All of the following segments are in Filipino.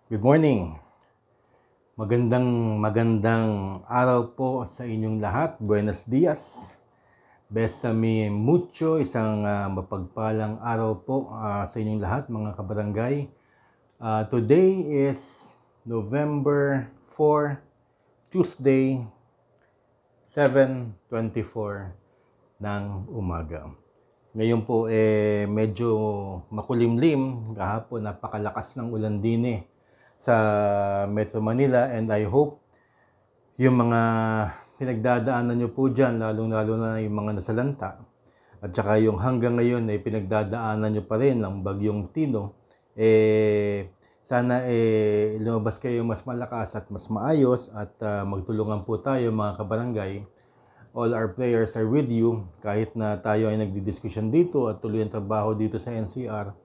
Good morning. Magandang araw po sa inyong lahat. Buenos dias. Besame mucho. Isang mapagpalang araw po sa inyong lahat, mga kabarangay. Today is November 4, Tuesday, 7:24 ng umaga. Ngayon po medyo makulimlim. Kahapon napakalakas ng ulan din sa Metro Manila, and I hope yung mga pinagdadaanan nyo po dyan, lalong-lalo na yung mga nasalanta, at saka yung hanggang ngayon ay pinagdadaanan nyo pa rin ng Bagyong Tino, sana lumabas kayo mas malakas at mas maayos, at magtulungan po tayo, mga kabarangay. All our prayers are with you, kahit na tayo ay nagdidiskusyon dito at tuloy ang trabaho dito sa NCR.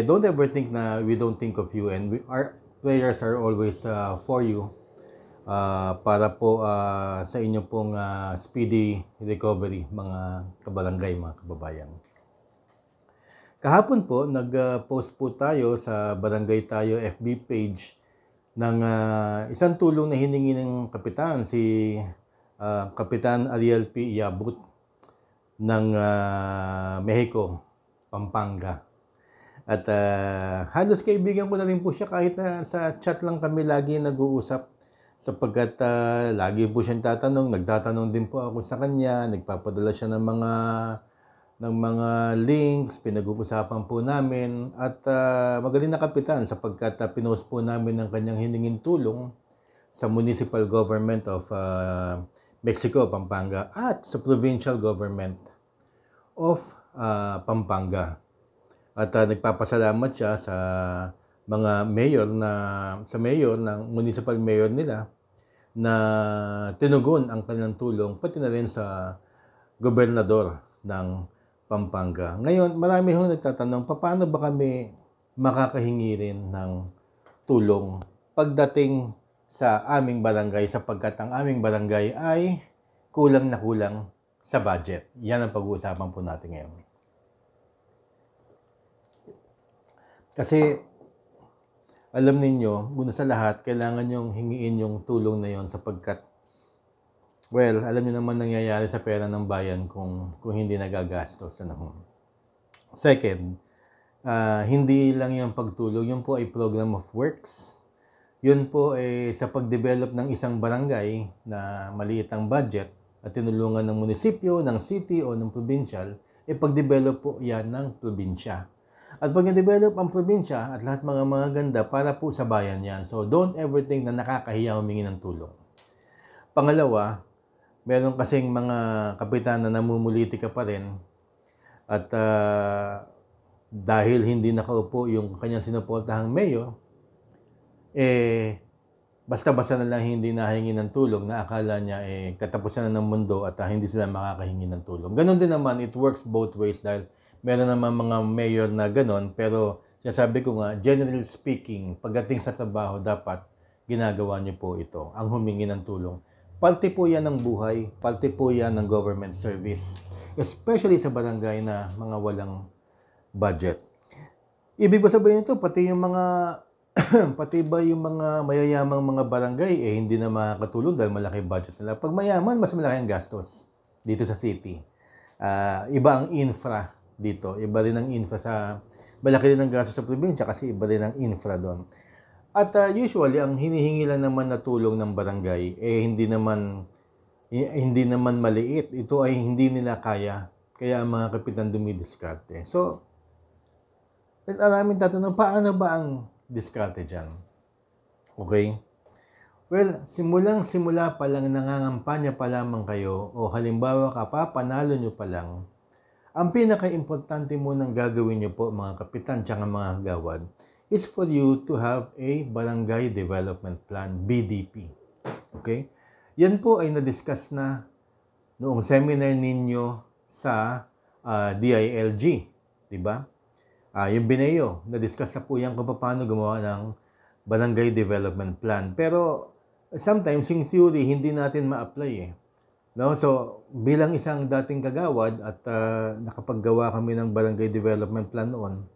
Don't ever think na we don't think of you, and our prayers are always for you, para po sa inyo pong speedy recovery, mga kabarangay, mga kababayan. Kahapon po, nag-post po tayo sa Barangay Tayo FB page ng isang tulong na hiningi ng kapitan, si Kapitan Ariel P. Iabut ng Mexico, Pampanga. At halos kaibigan ko na rin po siya, kahit na sa chat lang kami lagi nag-uusap, sapagkat lagi po siyang nagtatanong din po ako sa kanya, nagpapadala siya ng mga links, pinag-uusapan po namin, at magaling na kapitan, sapagkat pinost po namin ang kanyang hiningin tulong sa municipal government of Mexico, Pampanga, at sa provincial government of Pampanga. At nagpapasalamat siya sa mga mayor ng municipal mayor nila na tinugon ang kanilang tulong, pati na rin sa gobernador ng Pampanga. Ngayon, marami hong nagtatanong, paano ba kami makakahingi rin ng tulong pagdating sa aming barangay, sapagkat ang aming barangay ay kulang na kulang sa budget. Yan ang pag-uusapan po natin ngayon. Kasi alam ninyo, una sa lahat, kailangan nyong hingiin yung tulong na yon, sapagkat, well, alam niyo naman nangyayari sa pera ng bayan kung hindi nagagastos. Second, hindi lang yung pagtulong, yun po ay program of works. Yun po ay sa pag-develop ng isang barangay na maliit ang budget at tinulungan ng munisipyo, ng city o ng provincial, pag-develop po yan ng probinsya. At pag na-develop ang probinsya at lahat mga ganda, para po sa bayan yan. So don't ever think na nakakahiya humingi ng tulong. Pangalawa, meron kasing mga kapitan na namumulitika pa rin, at dahil hindi nakaupo yung kanyang sinuportahang mayor, basta-basta na lang hindi nahingi ng tulong, na akala niya katapusan na ng mundo at hindi sila makakahingi ng tulong. Ganon din naman, it works both ways, dahil meron naman mga mayor na ganon, pero sabi ko nga, generally speaking, pagdating sa trabaho, dapat ginagawa niyo po ito, ang humingi ng tulong. Parte po yan ng buhay, parte po yan ng government service, especially sa barangay na mga walang budget. Ibig ba sabihin ito, pati yung mga pati ba yung mga mayayamang mga barangay hindi na makakatulong dahil malaki budget nila? Pag mayaman, mas malaki ang gastos dito sa city. Iba ang infra dito, iba rin ang infra malaki rin ang gastos sa probinsya kasi iba rin ang infra doon. At usually, ang hinihingi lang naman na tulong ng barangay hindi naman maliit. Ito ay hindi nila kaya ang mga kapitan dumidiskarte. So, maraming tatanong, paano ba ang diskarte dyan? Okay? Well, simula pa lang, nangangampanya pa lamang kayo, o halimbawa panalo nyo pa lang, ang pinaka-importante munang gagawin nyo po, mga kapitan tsaka mga gawad, is for you to have a Barangay Development Plan, BDP. Okay? Yan po ay na-discuss na noong seminar ninyo sa DILG, di ba? Yung BINEO, na-discuss na po yan kung paano gumawa ng Barangay Development Plan. Pero sometimes, in theory, hindi natin ma-apply No? So, bilang isang dating kagawad at nakapaggawa kami ng Barangay Development Plan noon,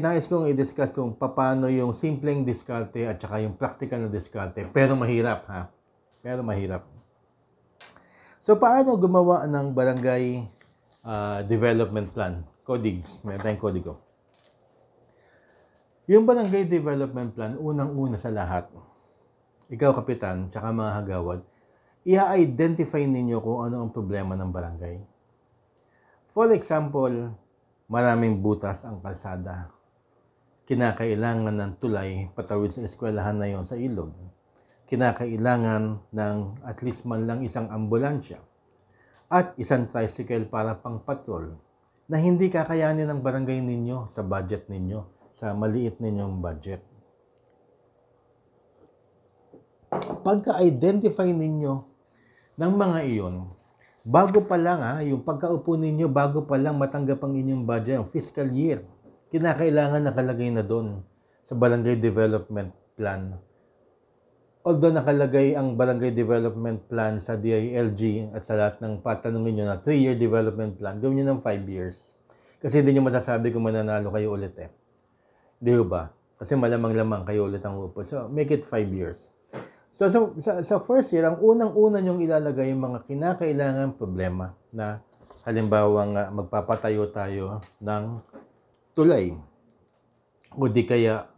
Nais kong i-discuss kung paano yung simpleng diskarte at saka yung practical na diskarte. Pero mahirap, ha? Pero mahirap. So, paano gumawa ng barangay development plan? Codigs. Meron tayong kodigo. Yung barangay development plan, unang-una sa lahat, ikaw, kapitan, tsaka mga hagawad, i-identify ninyo kung ano ang problema ng barangay. For example, maraming butas ang kalsada. Kinakailangan ng tulay patawid sa eskwelahan na yon sa ilog. Kinakailangan ng at least man lang isang ambulansya at isang tricycle para pang patrol na hindi kakayanin ng barangay ninyo sa budget ninyo, sa maliit ninyong budget. Pagka-identify ninyo ng mga iyon, bago pa lang yung pagkaupo ninyo, bago pa lang matanggap ang inyong budget, ang fiscal year, kinakailangan nakalagay na doon sa barangay development plan. Although nakalagay ang barangay development plan sa DILG at sa lahat ng patanungin nyo na 3-year development plan, gawin nyo ng 5 years. Kasi hindi nyo masasabi kung mananalo kayo ulit Di ba? Kasi malamang-lamang kayo ulit ang upo. So, make it 5 years. So, sa first year, ang unang-una nyong ilalagay yung mga kinakailangan problema na halimbawa magpapatayo tayo ng tulay. O di kaya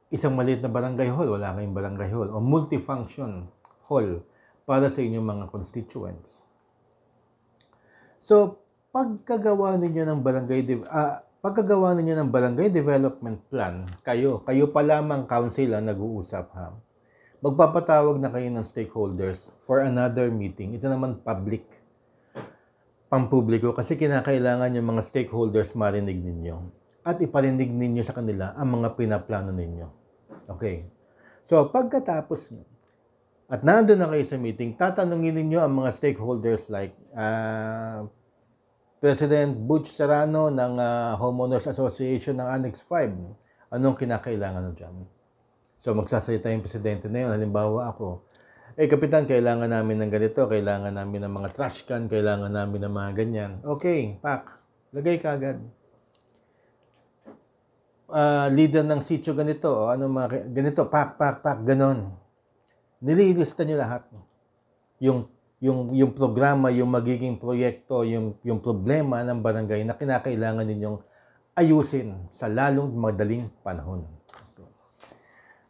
isang maliit na barangay hall, wala kayong barangay hall. O multifunction hall para sa inyong mga constituents. So, pagkagawa ninyo ng barangay development plan, kayo pa lamang council ang nag-uusap magpapatawag na kayo ng stakeholders for another meeting. Ito naman public, pampubliko, kasi kinakailangan yung mga stakeholders marinig ninyo at iparinig ninyo sa kanila ang mga pinaplano ninyo. Okay. So, pagkatapos nyo, at nandun na kayo sa meeting, tatanungin ninyo ang mga stakeholders like President Butch Serrano ng Homeowners Association ng Annex 5. Anong kinakailangan nyo dyan? So, magsasalita yung presidente na yun. Halimbawa ako, kapitan, kailangan namin ng ganito, kailangan namin ng mga trash can, kailangan namin ng mga ganyan. Okay, pak, lagay ka agad. Leader ng sitio ganito, ganito, pak, ganon. Nililista nyo lahat. Yung programa, yung magiging proyekto, yung problema ng barangay na kinakailangan ninyong ayusin sa lalong madaling panahon.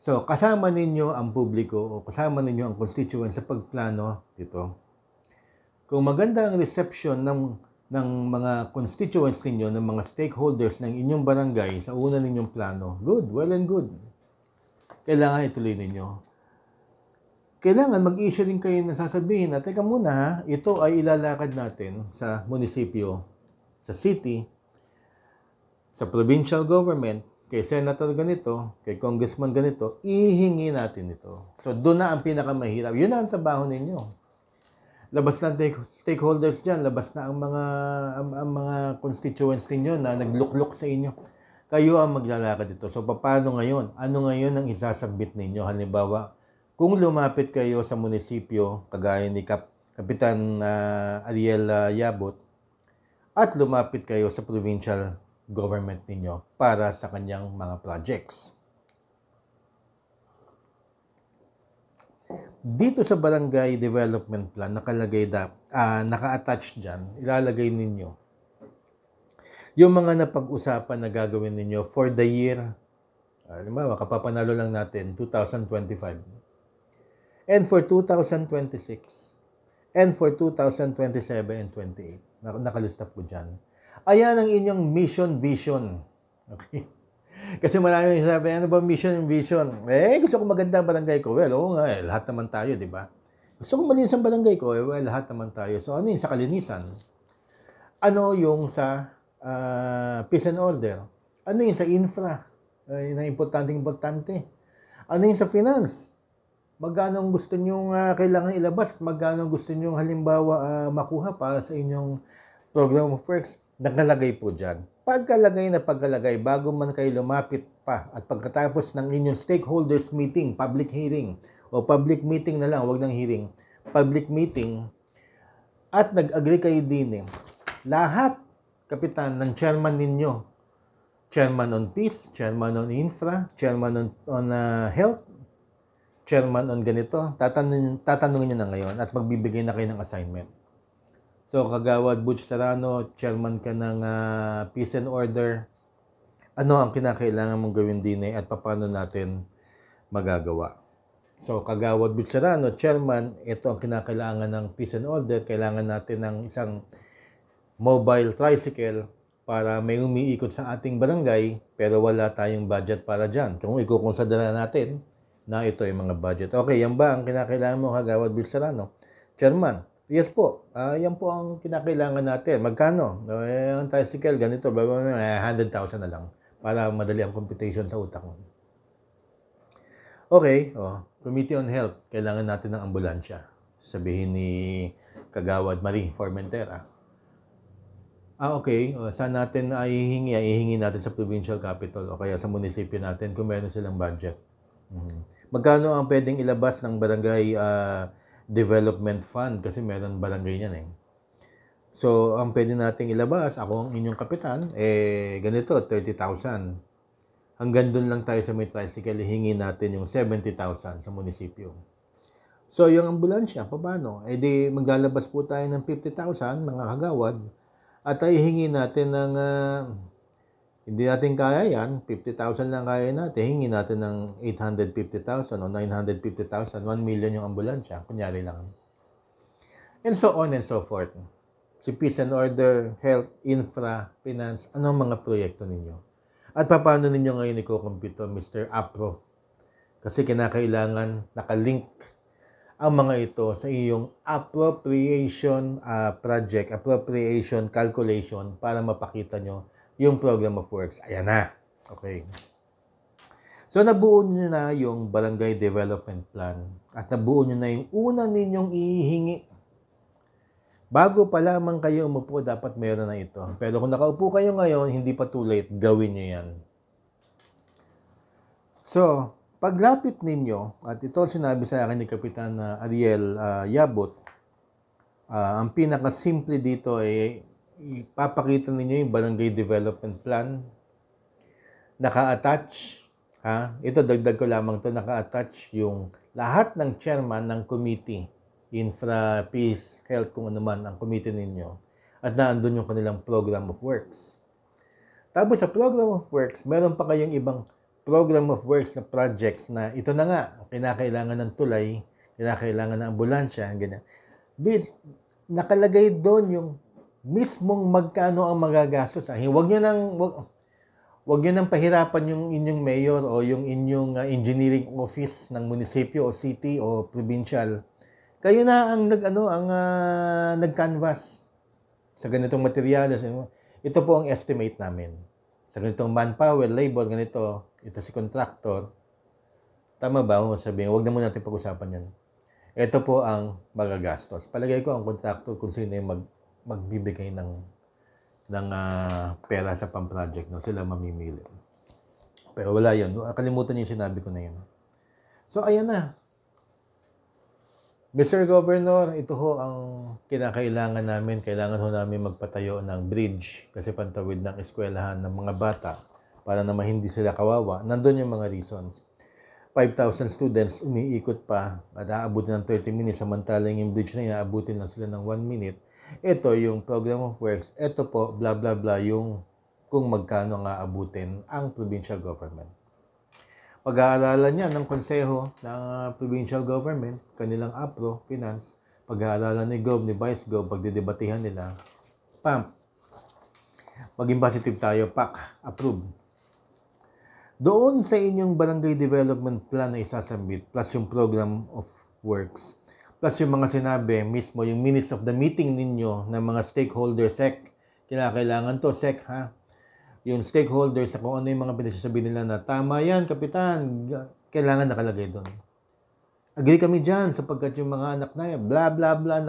So, kasama ninyo ang publiko o kasama ninyo ang constituents sa pagplano dito. Kung maganda ang reception ng mga constituents ninyo, ng mga stakeholders ng inyong barangay sa una ninyong plano, good, well and good. Kailangan ituloy ninyo. Kailangan mag-issue din kayo na sasabihin na, teka muna ito ay ilalakad natin sa munisipyo, sa city, sa provincial government, kay senator ganito, kay congressman ganito, ihingi natin ito. So, doon na ang pinakamahirap. Yun na ang trabaho ninyo. Labas na stakeholders dyan, labas na ang mga constituents ninyo na naglukluk sa inyo. Kayo ang maglalakad ito. So, paano ngayon? Ano ngayon ang isasubmit ninyo? Halimbawa, kung lumapit kayo sa munisipyo, kagaya ni Kapitan Ariel Yabot, at lumapit kayo sa provincial government ninyo para sa kanyang mga projects. Dito sa barangay development plan, nakalagay naka-attach dyan, ilalagay ninyo yung mga napag-usapan na gagawin ninyo for the year, halimbawa, kapapanalo lang natin, 2025. And for 2026. And for 2027 and 28. Nakalista po dyan. Ayan ang inyong mission, vision. Okay? Kasi marami yung sabi, ano ba mission and vision? Gusto ko maganda ang barangay ko. Well, oo nga, lahat naman tayo, di ba? Gusto ko malinis ang barangay ko. Well, lahat naman tayo. So, ano yung sa kalinisan? Ano yung sa peace and order? Ano yung sa infra? Na importante. Ano yung sa finance? Magkano ang gusto nyong kailangan ilabas? Magkano gusto nyong halimbawa makuha para sa inyong program of works? Nakalagay po dyan. Pagkalagay, bago man kayo lumapit pa at pagkatapos ng inyong stakeholders meeting, public hearing, o public meeting na lang, wag ng hearing, public meeting, at nag-agree kayo din lahat, kapitan, ng chairman ninyo, chairman on peace, chairman on infra, chairman on health, chairman on ganito. Tatanungin nyo na ngayon at magbibigay na kayo ng assignment. So, Kagawad Butch Serrano, chairman ka ng Peace and Order. Ano ang kinakailangan mong gawin din at paano natin magagawa? So, Kagawad Butch Serrano, chairman, ito ang kinakailangan ng Peace and Order. Kailangan natin ng isang mobile tricycle para may umiikot sa ating barangay, pero wala tayong budget para dyan. Kung ikukonsidera natin na ito ay mga budget. Okay, yan ba ang kinakailangan mo, Kagawad Butch Serrano? Chairman, yes po. Yan po ang kinakailangan natin. Magkano? Ang tricycle, ganito, 100,000 na lang para madali ang computation sa utak mo. Okay, Committee on Health, kailangan natin ng ambulansya. Sabihin ni Kagawad Marie Formentera. Okay, saan natin ihihingi? Ihihingi natin sa provincial capital o kaya sa munisipyo natin kung meron silang budget. Magkano ang pwedeng ilabas ng barangay development fund kasi meron barangay niyan eh. So, ang pwede nating ilabas, ako ang inyong kapitan, ganito, 30,000. Hanggang doon lang tayo sa may tricycle, hihingi natin yung 70,000 sa munisipyo. So, yung ambulansya, paano? Di maglalabas po tayo ng 50,000, mga kagawad, at hihingi natin ng, hindi natin kaya yan, 50,000 lang kaya natin, hihingi natin ng 850,000 o 950,000, 1 million yung ambulansya, kunyari lang. And so on and so forth. Si Peace and Order, Health, Infra, Finance, anong mga proyekto ninyo? At paano ninyo ngayon iko-compute, Mr. Apro? Kasi kinakailangan nakalink ang mga ito sa iyong appropriation project, appropriation calculation para mapakita nyo yung program of works. Ayan na. Okay. So, nabuo nyo na yung Barangay Development Plan at nabuo nyo na yung una ninyong ihihingi. Bago pa lamang kayo umupo, dapat meron na ito. Pero kung nakaupo kayo ngayon, hindi pa too late, gawin nyo yan. So, paglapit ninyo, at ito sinabi sa akin ni Kapitan Ariel Yabot, ang pinakasimple dito ay ipapakita ninyo yung Barangay Development Plan. Naka-attach, ito dagdag ko lamang to, naka-attach yung lahat ng chairman ng committee, Infra, Peace, Health, kung ano man ang committee ninyo. At naandun yung kanilang program of works. Tapos sa program of works, meron pa kayong ibang program of works na projects na ito na nga, kinakailangan ng tulay, kinakailangan ng ambulansya, ganyan. Nakalagay doon yung mismong magkano ang magagastos. Huwag nyo nang pahirapan yung inyong mayor o yung inyong engineering office ng munisipyo o city o provincial. Kayo na ang nag-canvas sa ganitong materials. Ito po ang estimate namin. Sa ganitong manpower, labor, ganito, ito si contractor. Tama ba? Sabihin, huwag na muna natin pag-usapan yan. Ito po ang magagastos. Palagay ko ang contractor kung sino yung magbibigay ng pera sa pang-project. No? Sila mamimili. Pero wala yun. Kalimutan yung sinabi ko na yun. So, ayan na. Mr. Governor, ito ho ang kinakailangan namin. Kailangan ho namin magpatayo ng bridge kasi pantawid ng eskwelahan ng mga bata para naman hindi sila kawawa. Nandun yung mga reasons. 5,000 students umiikot pa at aabutin ng 30 minutes samantalang yung bridge na yun, aabutin lang sila ng 1 minute. Ito yung program of works. Ito po, blah blah blah, yung kung magkano nga abutin ang provincial government. Pag-aaralan niya ng konseho ng provincial government, kanilang APRO, Finance, pag-aaralan ni Gov, ni Vice Gov, pagdidebatihan nila, PAMP, maging positive tayo, PAC, approve. Doon sa inyong barangay development plan na isasubmit, plus yung program of works, plus yung mga sinabi mismo, yung minutes of the meeting ninyo ng mga stakeholder, SEC, kinakailangan to, SEC, yung stakeholders sa kung ano yung mga pinagsasabi nila na tama yan, kapitan, kailangan nakalagay doon. Agree kami dyan sapagkat yung mga anak na yan, blah, blah, blah,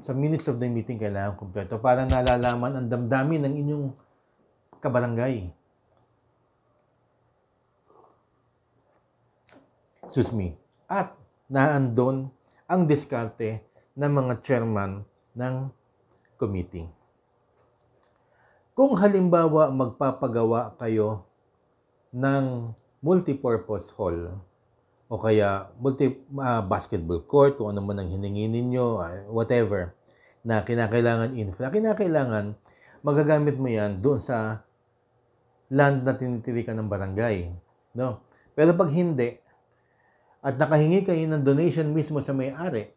sa minutes of the meeting kailangan kompleto para nalalaman ang damdamin ng inyong kabarangay. Excuse me. At naandun ang diskarte ng mga chairman ng committee. Kung halimbawa magpapagawa kayo ng multipurpose hall o kaya basketball court, kung ano man ang hiningi ninyo, whatever, na kinakailangan infra, kinakailangan magagamit mo yan doon sa land na tinitirikan ng barangay. No? Pero pag hindi, at nakahingi kayo ng donation mismo sa may-ari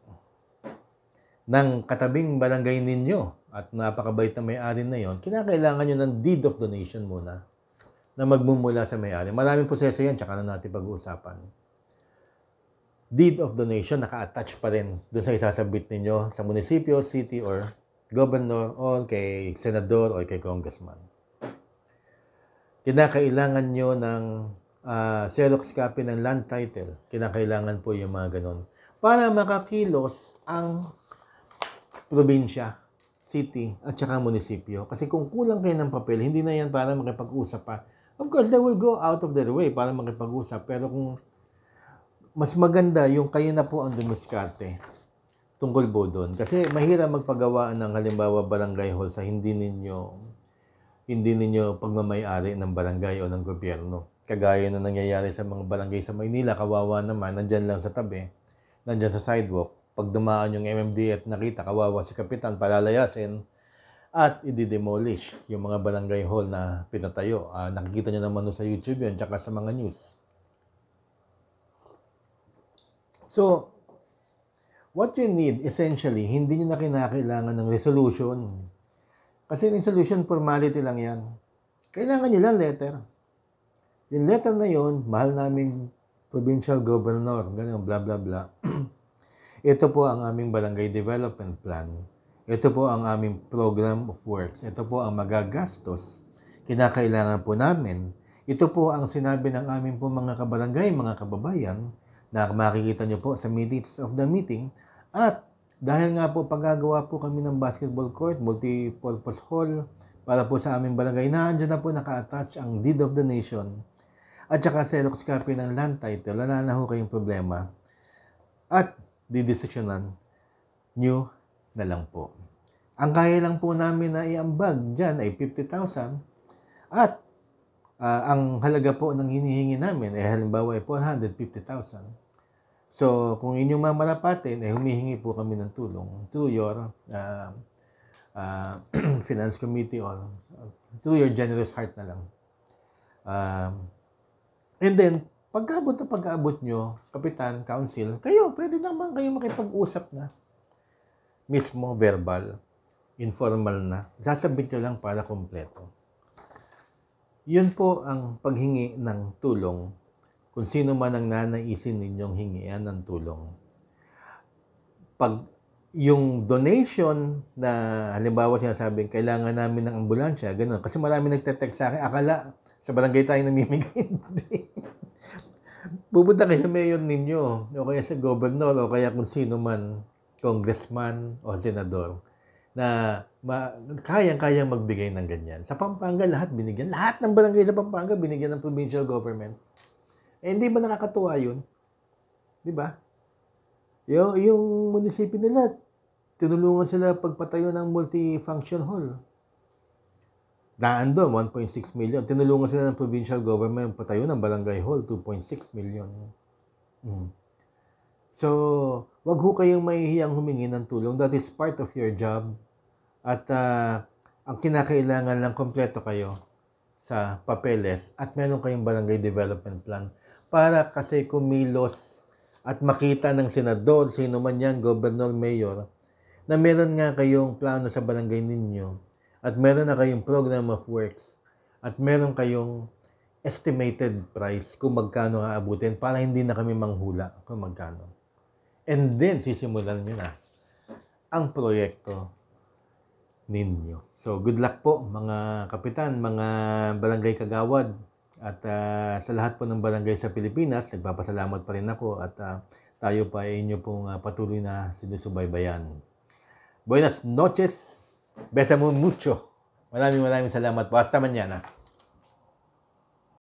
ng katabing barangay ninyo at napakabait na may-ari na yon, kinakailangan nyo ng deed of donation muna na magmumula sa may-ari. Maraming proseso yan, tsaka na natin pag-uusapan. Deed of donation, naka-attach pa rin doon sa isasabit ninyo sa munisipyo, city, or governor, o kay senador, o kay congressman. Kinakailangan nyo ng Xerox copy ng land title. Kinakailangan po yung mga ganon. Para makakilos ang probinsya, city, at saka munisipyo. Kasi kung kulang kayo ng papel, hindi na yan para makipag-usap pa. Of course, they will go out of their way para makipag-usap. Pero kung mas maganda yung kayo na po ang dumiskarte tungkol po doon. Kasi mahirap magpagawaan ng halimbawa barangay hall sa hindi ninyo pagmamay-ari ng barangay o ng gobyerno. Kagaya na nangyayari sa mga barangay sa Maynila, kawawa naman, nandyan lang sa tabi, nandyan sa sidewalk. Pag dumaan yung MMD at nakita, kawawa si Kapitan, palalayasin at i-demolish yung mga barangay hall na pinatayo. Nakikita nyo naman sa YouTube yun, tsaka sa mga news. So, what you need, essentially, hindi nyo na kinakailangan ng resolution. Kasi resolution, formality lang yan. Kailangan nyo lang letter. Yung letter na yon, mahal naming provincial governor, ganyan, bla bla bla. Ito po ang aming barangay development plan. Ito po ang aming program of works. Ito po ang magagastos. Kinakailangan po namin. Ito po ang sinabi ng aming po mga kabarangay, mga kababayan, na makikita nyo po sa minutes of the meeting. At dahil nga po paggagawa po kami ng basketball court, multi-purpose hall, para po sa aming barangay, nandiyan na po naka-attach ang deed of donation at saka Xerox copy ng land title. Wala na ho kayong problema. At didesisyonan nyo na lang po. Ang kaya lang po namin na iambag dyan ay 50,000 at ang halaga po ng hinihingi namin ay halimbawa ay 450,000. So, kung inyong mamarapatin, ay humihingi po kami ng tulong through your finance committee or through your generous heart na lang. And then, pag-abot nyo, kapitan, council, kayo, pwede naman kayo makipag-usap na. Mismo, verbal, informal na. Sasabit nyo lang para kompleto. Yun po ang paghingi ng tulong kung sino man ang nanaisin ninyong hingian ng tulong. Pag yung donation na halimbawa sinasabing kailangan namin ng ambulansya, ganun. Kasi marami nagte-text sa akin, akala sa barangay tayo namimigay. Hindi. Pupunta kayo sa mayor ninyo, o kaya sa governor, o kaya kung sino man, congressman o senador, na kayang-kayang magbigay ng ganyan. Sa Pampanga, lahat binigyan. Lahat ng barangay sa Pampanga binigyan ng provincial government. Eh, hindi ba nakakatuwa yun? Di ba? Yung munisipyo nila, tinulungan sila pagpatayo ng multi-function hall. Daan doon, 1.6 million. Tinulungan sila ng provincial government patayo ng barangay hall, 2.6 million. So, wag ho kayong mahihiyang humingi ng tulong. That is part of your job. At ang kinakailangan lang kompleto kayo sa papeles at meron kayong barangay development plan para kasi kumilos at makita ng senador, sino man yan, governor, mayor, na meron nga kayong plano sa barangay ninyo at meron na kayong program of works at meron kayong estimated price kung magkano aabutin para hindi na kami manghula kung magkano. And then, sisimulan nyo na ang proyekto ninyo. So, good luck po mga kapitan, mga barangay kagawad at sa lahat po ng barangay sa Pilipinas. Nagpapasalamat pa rin ako at tayo pa ay inyo pong patuloy na sinusubaybayan. Buenas noches. Besamo mucho. Maraming salamat po. Hasta mañana.